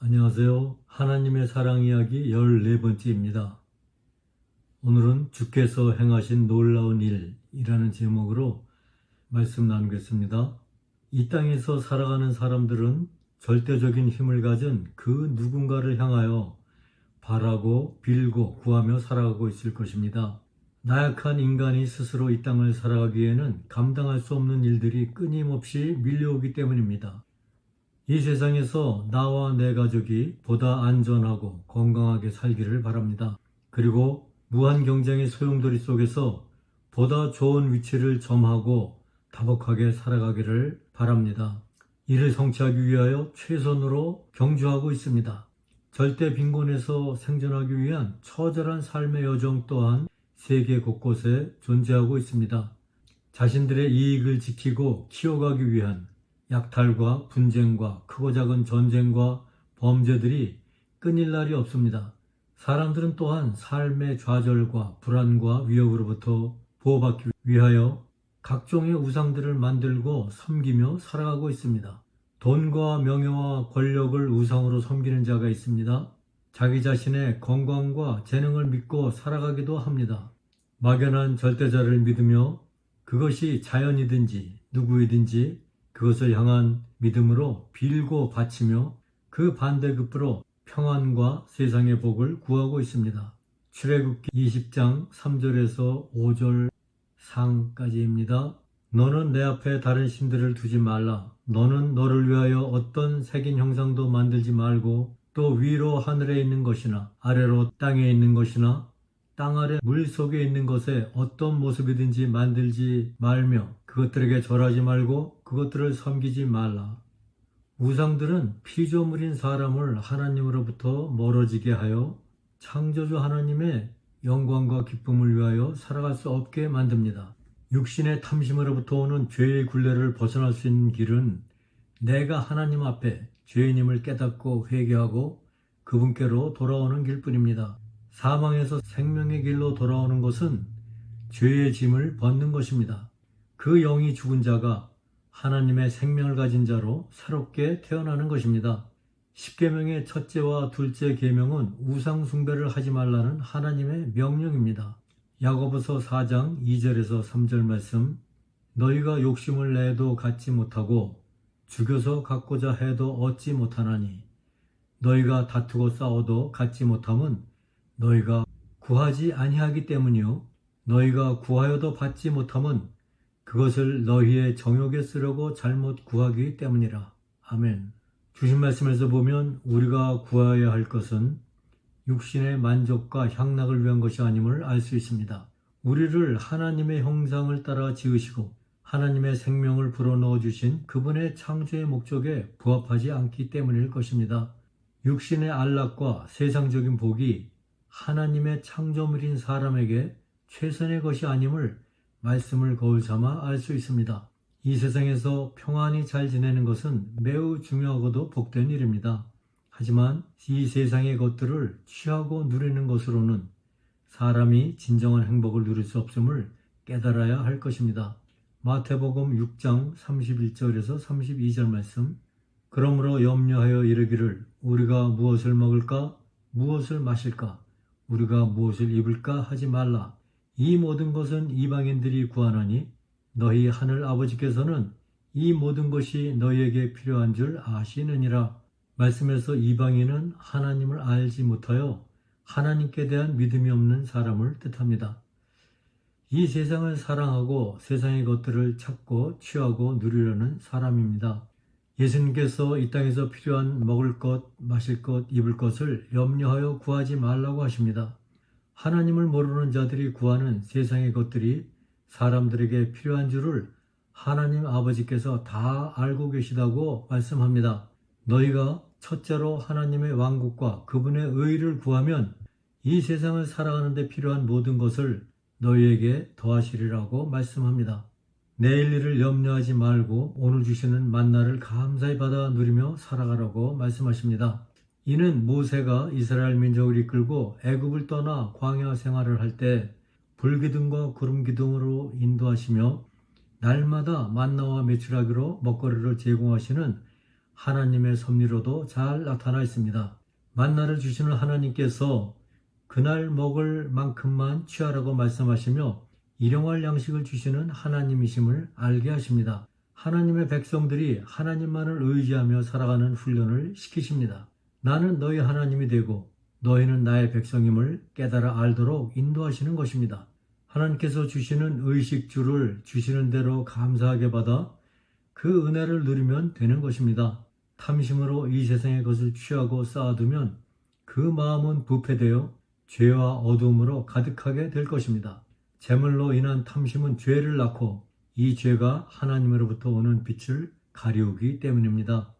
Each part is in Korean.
안녕하세요. 하나님의 사랑 이야기 14번째입니다. 오늘은 주께서 행하신 놀라운 일이라는 제목으로 말씀 나누겠습니다. 이 땅에서 살아가는 사람들은 절대적인 힘을 가진 그 누군가를 향하여 바라고 빌고 구하며 살아가고 있을 것입니다. 나약한 인간이 스스로 이 땅을 살아가기에는 감당할 수 없는 일들이 끊임없이 밀려오기 때문입니다. 이 세상에서 나와 내 가족이 보다 안전하고 건강하게 살기를 바랍니다. 그리고 무한 경쟁의 소용돌이 속에서 보다 좋은 위치를 점하고 다복하게 살아가기를 바랍니다. 이를 성취하기 위하여 최선으로 경주하고 있습니다. 절대 빈곤에서 생존하기 위한 처절한 삶의 여정 또한 세계 곳곳에 존재하고 있습니다. 자신들의 이익을 지키고 키워가기 위한 약탈과 분쟁과 크고 작은 전쟁과 범죄들이 끊일 날이 없습니다. 사람들은 또한 삶의 좌절과 불안과 위협으로부터 보호받기 위하여 각종의 우상들을 만들고 섬기며 살아가고 있습니다. 돈과 명예와 권력을 우상으로 섬기는 자가 있습니다. 자기 자신의 건강과 재능을 믿고 살아가기도 합니다. 막연한 절대자를 믿으며 그것이 자연이든지 누구이든지 그것을 향한 믿음으로 빌고 바치며 그 반대급부로 평안과 세상의 복을 구하고 있습니다. 출애굽기 20장 3절에서 5절 상까지입니다. 너는 내 앞에 다른 신들을 두지 말라. 너는 너를 위하여 어떤 새긴 형상도 만들지 말고 또 위로 하늘에 있는 것이나 아래로 땅에 있는 것이나 땅 아래 물 속에 있는 것에 어떤 모습이든지 만들지 말며 그것들에게 절하지 말고 그것들을 섬기지 말라. 우상들은 피조물인 사람을 하나님으로부터 멀어지게 하여 창조주 하나님의 영광과 기쁨을 위하여 살아갈 수 없게 만듭니다. 육신의 탐심으로부터 오는 죄의 굴레를 벗어날 수 있는 길은 내가 하나님 앞에 죄인임을 깨닫고 회개하고 그분께로 돌아오는 길뿐입니다. 사망에서 생명의 길로 돌아오는 것은 죄의 짐을 벗는 것입니다. 그 영이 죽은 자가 하나님의 생명을 가진 자로 새롭게 태어나는 것입니다. 십계명의 첫째와 둘째 계명은 우상 숭배를 하지 말라는 하나님의 명령입니다. 야고보서 4장 2절에서 3절 말씀, 너희가 욕심을 내도 갖지 못하고 죽여서 갖고자 해도 얻지 못하나니 너희가 다투고 싸워도 갖지 못함은 너희가 구하지 아니하기 때문이요 너희가 구하여도 받지 못함은 그것을 너희의 정욕에 쓰려고 잘못 구하기 때문이라. 아멘. 주신 말씀에서 보면 우리가 구하여야 할 것은 육신의 만족과 향락을 위한 것이 아님을 알 수 있습니다. 우리를 하나님의 형상을 따라 지으시고 하나님의 생명을 불어넣어 주신 그분의 창조의 목적에 부합하지 않기 때문일 것입니다. 육신의 안락과 세상적인 복이 하나님의 창조물인 사람에게 최선의 것이 아님을 말씀을 거울 삼아 알 수 있습니다. 이 세상에서 평안히 잘 지내는 것은 매우 중요하고도 복된 일입니다. 하지만 이 세상의 것들을 취하고 누리는 것으로는 사람이 진정한 행복을 누릴 수 없음을 깨달아야 할 것입니다. 마태복음 6장 31절에서 32절 말씀, 그러므로 염려하여 이르기를 우리가 무엇을 먹을까 무엇을 마실까 우리가 무엇을 입을까 하지 말라. 이 모든 것은 이방인들이 구하나니 너희 하늘 아버지께서는 이 모든 것이 너희에게 필요한 줄 아시느니라. 말씀에서 이방인은 하나님을 알지 못하여 하나님께 대한 믿음이 없는 사람을 뜻합니다. 이 세상을 사랑하고 세상의 것들을 찾고 취하고 누리려는 사람입니다. 예수님께서 이 땅에서 필요한 먹을 것, 마실 것, 입을 것을 염려하여 구하지 말라고 하십니다. 하나님을 모르는 자들이 구하는 세상의 것들이 사람들에게 필요한 줄을 하나님 아버지께서 다 알고 계시다고 말씀합니다. 너희가 첫째로 하나님의 왕국과 그분의 의를 구하면 이 세상을 살아가는 데 필요한 모든 것을 너희에게 더하시리라고 말씀합니다. 내일 일을 염려하지 말고 오늘 주시는 만나를 감사히 받아 누리며 살아가라고 말씀하십니다. 이는 모세가 이스라엘 민족을 이끌고 애굽을 떠나 광야 생활을 할 때 불기둥과 구름기둥으로 인도하시며 날마다 만나와 메추라기로 먹거리를 제공하시는 하나님의 섭리로도 잘 나타나 있습니다. 만나를 주시는 하나님께서 그날 먹을 만큼만 취하라고 말씀하시며 일용할 양식을 주시는 하나님이심을 알게 하십니다. 하나님의 백성들이 하나님만을 의지하며 살아가는 훈련을 시키십니다. 나는 너희 하나님이 되고 너희는 나의 백성임을 깨달아 알도록 인도하시는 것입니다. 하나님께서 주시는 의식주를 주시는 대로 감사하게 받아 그 은혜를 누리면 되는 것입니다. 탐심으로 이 세상의 것을 취하고 쌓아두면 그 마음은 부패되어 죄와 어두움으로 가득하게 될 것입니다. 재물로 인한 탐심은 죄를 낳고 이 죄가 하나님으로부터 오는 빛을 가리우기 때문입니다.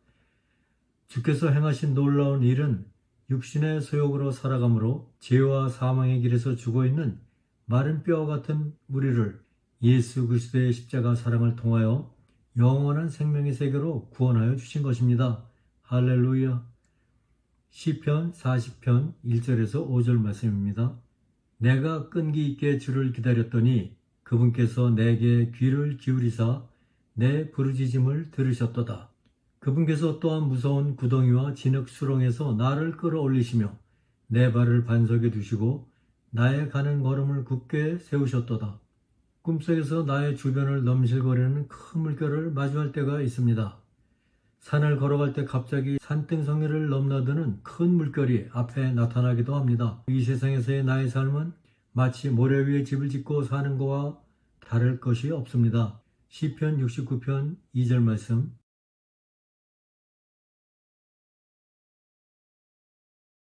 주께서 행하신 놀라운 일은 육신의 소욕으로 살아가므로 죄와 사망의 길에서 죽어있는 마른 뼈와 같은 우리를 예수 그리스도의 십자가 사랑을 통하여 영원한 생명의 세계로 구원하여 주신 것입니다. 할렐루야. 시편 40편 1절에서 5절 말씀입니다. 내가 끈기 있게 주를 기다렸더니 그분께서 내게 귀를 기울이사 내 부르짖음을 들으셨도다. 그분께서 또한 무서운 구덩이와 진흙 수렁에서 나를 끌어올리시며 내 발을 반석에 두시고 나의 가는 걸음을 굳게 세우셨도다. 꿈속에서 나의 주변을 넘실거리는 큰 물결을 마주할 때가 있습니다. 산을 걸어갈 때 갑자기 산등성이를 넘나드는 큰 물결이 앞에 나타나기도 합니다. 이 세상에서의 나의 삶은 마치 모래 위에 집을 짓고 사는 것과 다를 것이 없습니다. 시편 69편 2절 말씀.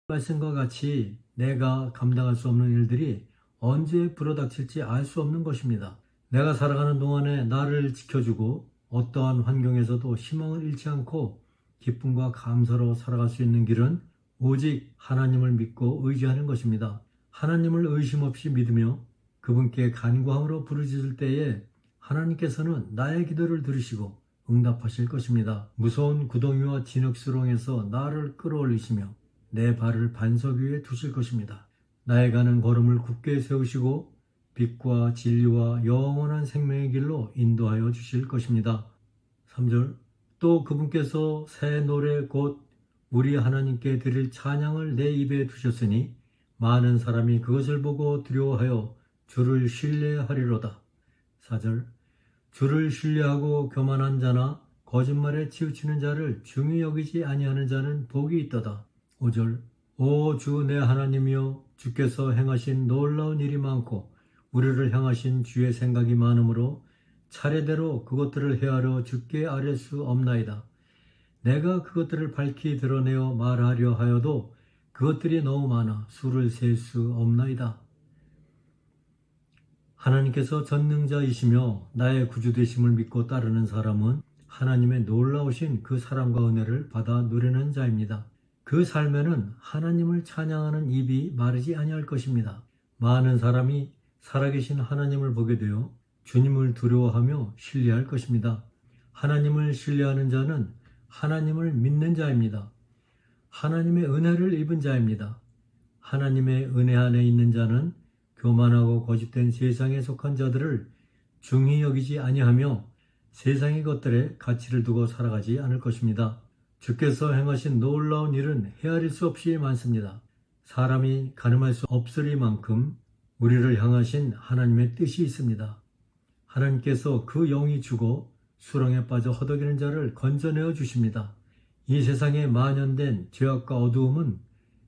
말씀과 같이 내가 감당할 수 없는 일들이 언제 불어닥칠지 알 수 없는 것입니다. 내가 살아가는 동안에 나를 지켜주고 어떠한 환경에서도 희망을 잃지 않고 기쁨과 감사로 살아갈 수 있는 길은 오직 하나님을 믿고 의지하는 것입니다. 하나님을 의심 없이 믿으며 그분께 간구함으로 부르짖을 때에 하나님께서는 나의 기도를 들으시고 응답하실 것입니다. 무서운 구덩이와 진흙수렁에서 나를 끌어올리시며 내 발을 반석 위에 두실 것입니다. 나의 가는 걸음을 굳게 세우시고 빛과 진리와 영원한 생명의 길로 인도하여 주실 것입니다. 3절. 또 그분께서 새 노래 곧 우리 하나님께 드릴 찬양을 내 입에 두셨으니 많은 사람이 그것을 보고 두려워하여 주를 신뢰하리로다. 4절. 주를 신뢰하고 교만한 자나 거짓말에 치우치는 자를 중히 여기지 아니하는 자는 복이 있도다. 5절. 오 주 내 하나님이여, 주께서 행하신 놀라운 일이 많고 우리를 향하신 주의 생각이 많으므로 차례대로 그것들을 헤아려 주께 아뢰 수 없나이다. 내가 그것들을 밝히 드러내어 말하려 하여도 그것들이 너무 많아 수를 셀 수 없나이다. 하나님께서 전능자이시며 나의 구주 되심을 믿고 따르는 사람은 하나님의 놀라우신 그 사랑과 은혜를 받아 누리는 자입니다. 그 삶에는 하나님을 찬양하는 입이 마르지 아니할 것입니다. 많은 사람이 살아계신 하나님을 보게 되어 주님을 두려워하며 신뢰할 것입니다. 하나님을 신뢰하는 자는 하나님을 믿는 자입니다. 하나님의 은혜를 입은 자입니다. 하나님의 은혜 안에 있는 자는 교만하고 거짓된 세상에 속한 자들을 중히 여기지 아니하며 세상의 것들에 가치를 두고 살아가지 않을 것입니다. 주께서 행하신 놀라운 일은 헤아릴 수 없이 많습니다. 사람이 가늠할 수 없으리만큼 우리를 향하신 하나님의 뜻이 있습니다. 하나님께서 그 영이 죽어 수렁에 빠져 허덕이는 자를 건져내어 주십니다. 이 세상에 만연된 죄악과 어두움은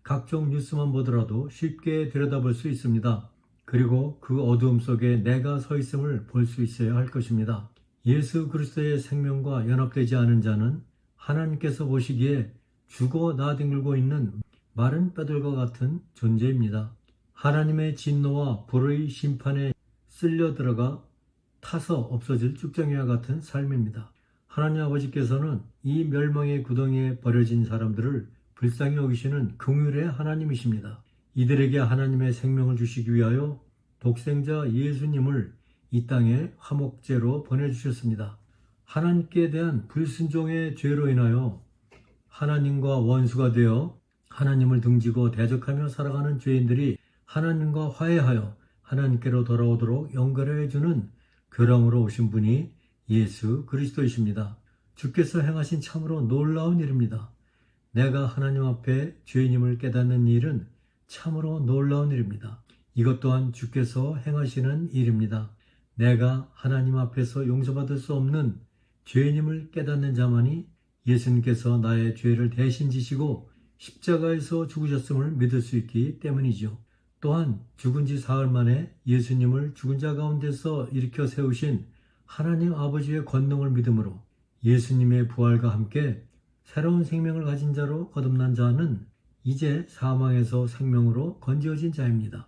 각종 뉴스만 보더라도 쉽게 들여다볼 수 있습니다. 그리고 그 어두움 속에 내가 서 있음을 볼 수 있어야 할 것입니다. 예수 그리스도의 생명과 연합되지 않은 자는 하나님께서 보시기에 죽어 나뒹굴고 있는 마른 뼈들과 같은 존재입니다. 하나님의 진노와 불의 심판에 쓸려 들어가 타서 없어질 쭉정이와 같은 삶입니다. 하나님 아버지께서는 이 멸망의 구덩이에 버려진 사람들을 불쌍히 여기시는 긍휼의 하나님이십니다. 이들에게 하나님의 생명을 주시기 위하여 독생자 예수님을 이 땅에 화목제로 보내주셨습니다. 하나님께 대한 불순종의 죄로 인하여 하나님과 원수가 되어 하나님을 등지고 대적하며 살아가는 죄인들이 하나님과 화해하여 하나님께로 돌아오도록 연결해 주는 교랑으로 오신 분이 예수 그리스도이십니다. 주께서 행하신 참으로 놀라운 일입니다. 내가 하나님 앞에 죄인임을 깨닫는 일은 참으로 놀라운 일입니다. 이것 또한 주께서 행하시는 일입니다. 내가 하나님 앞에서 용서받을 수 없는 죄인임을 깨닫는 자만이 예수님께서 나의 죄를 대신 지시고 십자가에서 죽으셨음을 믿을 수 있기 때문이죠. 또한 죽은 지 사흘 만에 예수님을 죽은 자 가운데서 일으켜 세우신 하나님 아버지의 권능을 믿음으로 예수님의 부활과 함께 새로운 생명을 가진 자로 거듭난 자는 이제 사망에서 생명으로 건지어진 자입니다.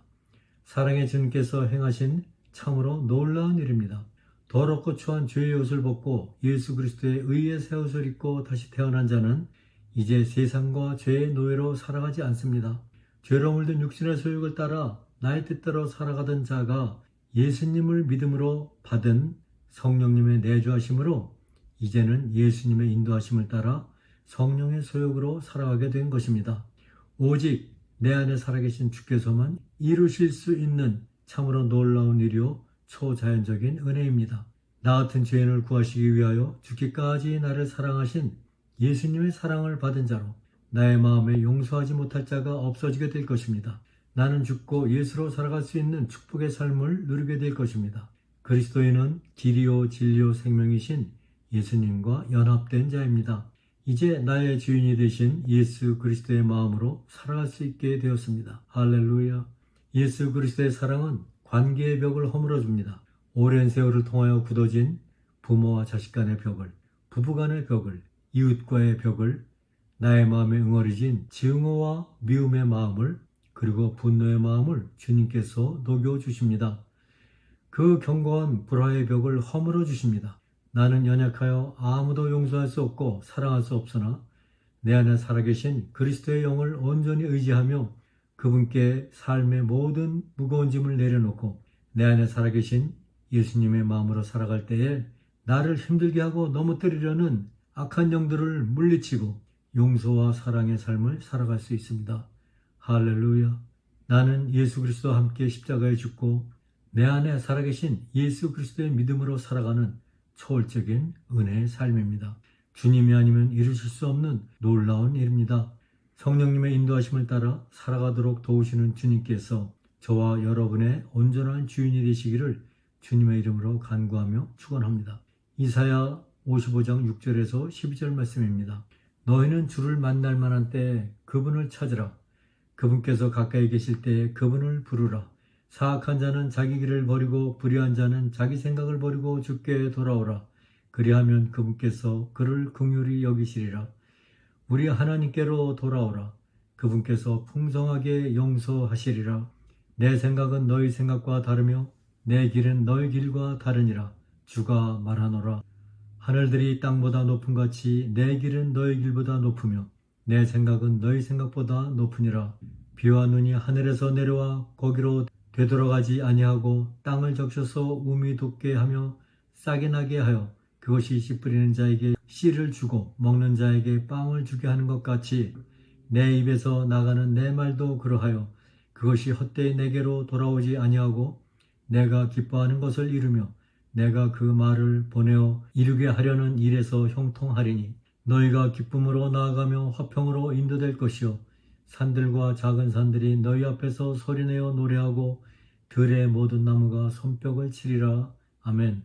사랑의 주님께서 행하신 참으로 놀라운 일입니다. 더럽고 추한 죄의 옷을 벗고 예수 그리스도의 의의 새 옷을 입고 다시 태어난 자는 이제 세상과 죄의 노예로 살아가지 않습니다. 죄로 물든 육신의 소욕을 따라 나의 뜻대로 살아가던 자가 예수님을 믿음으로 받은 성령님의 내주하심으로 이제는 예수님의 인도하심을 따라 성령의 소욕으로 살아가게 된 것입니다. 오직 내 안에 살아계신 주께서만 이루실 수 있는 참으로 놀라운 일이요 초자연적인 은혜입니다. 나 같은 죄인을 구하시기 위하여 죽기까지 나를 사랑하신 예수님의 사랑을 받은 자로 나의 마음에 용서하지 못할 자가 없어지게 될 것입니다. 나는 죽고 예수로 살아갈 수 있는 축복의 삶을 누리게 될 것입니다. 그리스도인은 길이요 진리요 생명이신 예수님과 연합된 자입니다. 이제 나의 주인이 되신 예수 그리스도의 마음으로 살아갈 수 있게 되었습니다. 할렐루야. 예수 그리스도의 사랑은 관계의 벽을 허물어줍니다. 오랜 세월을 통하여 굳어진 부모와 자식 간의 벽을, 부부 간의 벽을, 이웃과의 벽을, 나의 마음에 응어리진 증오와 미움의 마음을, 그리고 분노의 마음을 주님께서 녹여주십니다. 그 견고한 불화의 벽을 허물어 주십니다. 나는 연약하여 아무도 용서할 수 없고 사랑할 수 없으나 내 안에 살아계신 그리스도의 영을 온전히 의지하며 그분께 삶의 모든 무거운 짐을 내려놓고 내 안에 살아계신 예수님의 마음으로 살아갈 때에 나를 힘들게 하고 넘어뜨리려는 악한 영들을 물리치고 용서와 사랑의 삶을 살아갈 수 있습니다. 할렐루야. 나는 예수 그리스도와 함께 십자가에 죽고 내 안에 살아계신 예수 그리스도의 믿음으로 살아가는 초월적인 은혜의 삶입니다. 주님이 아니면 이루실 수 없는 놀라운 일입니다. 성령님의 인도하심을 따라 살아가도록 도우시는 주님께서 저와 여러분의 온전한 주인이 되시기를 주님의 이름으로 간구하며 축원합니다. 이사야 55장 6절에서 12절 말씀입니다. 너희는 주를 만날 만한 때에 그분을 찾으라. 그분께서 가까이 계실 때에 그분을 부르라. 사악한 자는 자기 길을 버리고 불의한 자는 자기 생각을 버리고 주께 돌아오라. 그리하면 그분께서 그를 긍휼히 여기시리라. 우리 하나님께로 돌아오라. 그분께서 풍성하게 용서하시리라. 내 생각은 너희 생각과 다르며 내 길은 너희 길과 다르니라. 주가 말하노라. 하늘들이 땅보다 높음같이 내 길은 너희 길보다 높으며 내 생각은 너희 생각보다 높으니라. 비와 눈이 하늘에서 내려와 거기로 되돌아가지 아니하고 땅을 적셔서 우미 돋게 하며 싹이 나게 하여 그것이 씨 뿌리는 자에게 씨를 주고 먹는 자에게 빵을 주게 하는 것 같이 내 입에서 나가는 내 말도 그러하여 그것이 헛되이 내게로 돌아오지 아니하고 내가 기뻐하는 것을 이루며 내가 그 말을 보내어 이루게 하려는 일에서 형통하리니 너희가 기쁨으로 나아가며 화평으로 인도될 것이요 산들과 작은 산들이 너희 앞에서 소리내어 노래하고 들의 모든 나무가 손뼉을 치리라. 아멘.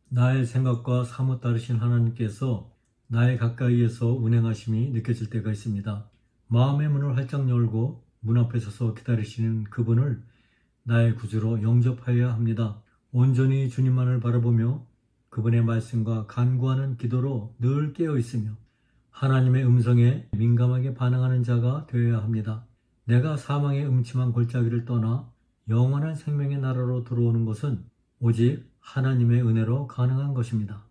나의 생각과 사뭇 다르신 하나님께서 나의 가까이에서 운행하심이 느껴질 때가 있습니다. 마음의 문을 활짝 열고 문 앞에 서서 기다리시는 그분을 나의 구주로 영접하여야 합니다. 온전히 주님만을 바라보며 그분의 말씀과 간구하는 기도로 늘 깨어 있으며 하나님의 음성에 민감하게 반응하는 자가 되어야 합니다. 내가 사망의 음침한 골짜기를 떠나 영원한 생명의 나라로 들어오는 것은 오직 하나님의 은혜로 가능한 것입니다.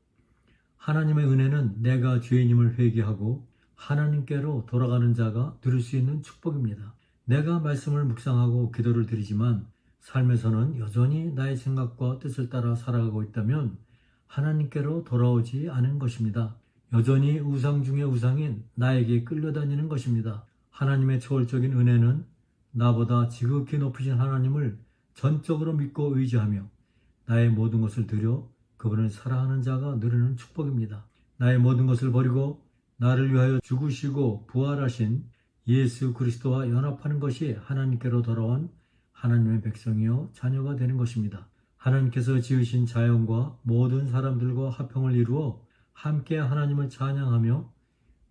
하나님의 은혜는 내가 죄인임을 회개하고 하나님께로 돌아가는 자가 누릴 수 있는 축복입니다. 내가 말씀을 묵상하고 기도를 드리지만 삶에서는 여전히 나의 생각과 뜻을 따라 살아가고 있다면 하나님께로 돌아오지 않은 것입니다. 여전히 우상 중의 우상인 나에게 끌려다니는 것입니다. 하나님의 초월적인 은혜는 나보다 지극히 높으신 하나님을 전적으로 믿고 의지하며 나의 모든 것을 드려 그분을 사랑하는 자가 누리는 축복입니다. 나의 모든 것을 버리고 나를 위하여 죽으시고 부활하신 예수 그리스도와 연합하는 것이 하나님께로 돌아온 하나님의 백성이요 자녀가 되는 것입니다. 하나님께서 지으신 자연과 모든 사람들과 화평을 이루어 함께 하나님을 찬양하며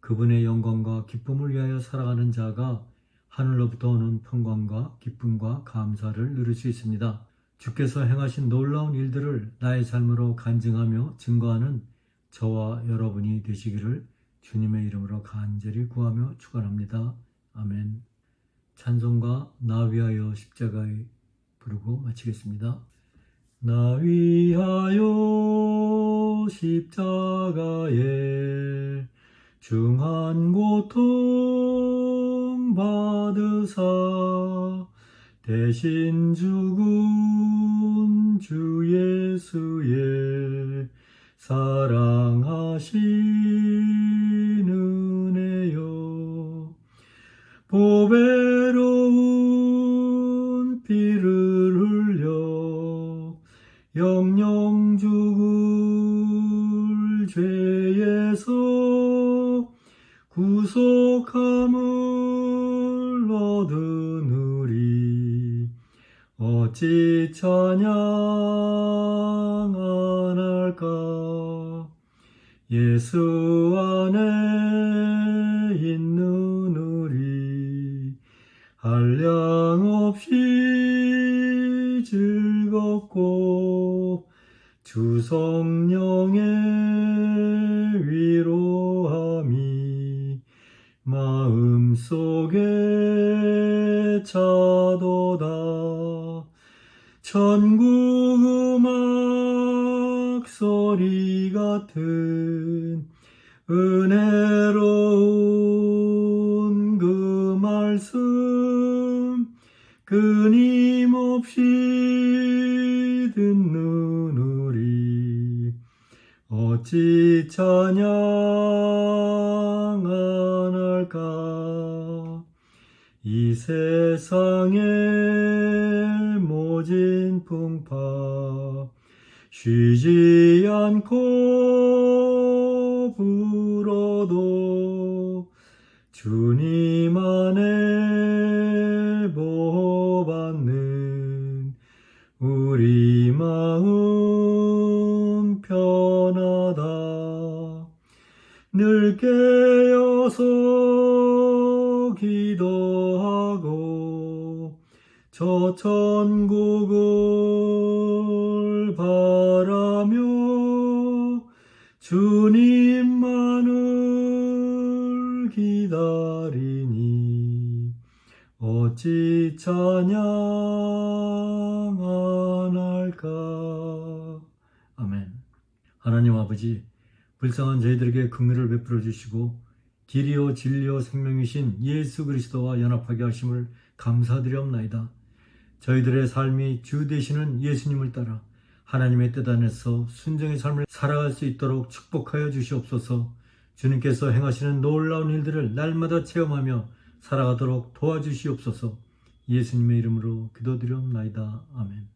그분의 영광과 기쁨을 위하여 살아가는 자가 하늘로부터 오는 평강과 기쁨과 감사를 누릴 수 있습니다. 주께서 행하신 놀라운 일들을 나의 삶으로 간증하며 증거하는 저와 여러분이 되시기를 주님의 이름으로 간절히 구하며 축원합니다. 아멘. 찬송가 나 위하여 십자가에 부르고 마치겠습니다. 나 위하여 십자가에 중한 고통 받으사 대신 죽은 주 예수의 사랑하신 은혜요 보배로운 피를 흘려 영영 죽을 죄에서 구속함을 얻으느리 어찌 찬양 안 할까 예수 안에 있는 우리 한량없이 즐겁고 주 성령의 위로함이 마음속에 차도다 천국 음악 소리 같은 은혜로운 그 말씀 끊임없이 듣는 우리 어찌 찬양 안 할까 이 세상의 모진 풍파 쉬지 않고 불어도 주님 안에 보호받는 우리 마음 편하다 늘 깨어서 기도하고 저 천국을 바라며 주님만을 기다리니 어찌 찬양 안 할까. 아멘. 하나님 아버지, 불쌍한 저희들에게 긍휼을 베풀어 주시고 길이요 진리요 생명이신 예수 그리스도와 연합하게 하심을 감사드리옵나이다. 저희들의 삶이 주 되시는 예수님을 따라 하나님의 뜻 안에서 순종의 삶을 살아갈 수 있도록 축복하여 주시옵소서. 주님께서 행하시는 놀라운 일들을 날마다 체험하며 살아가도록 도와주시옵소서. 예수님의 이름으로 기도드리옵나이다. 아멘.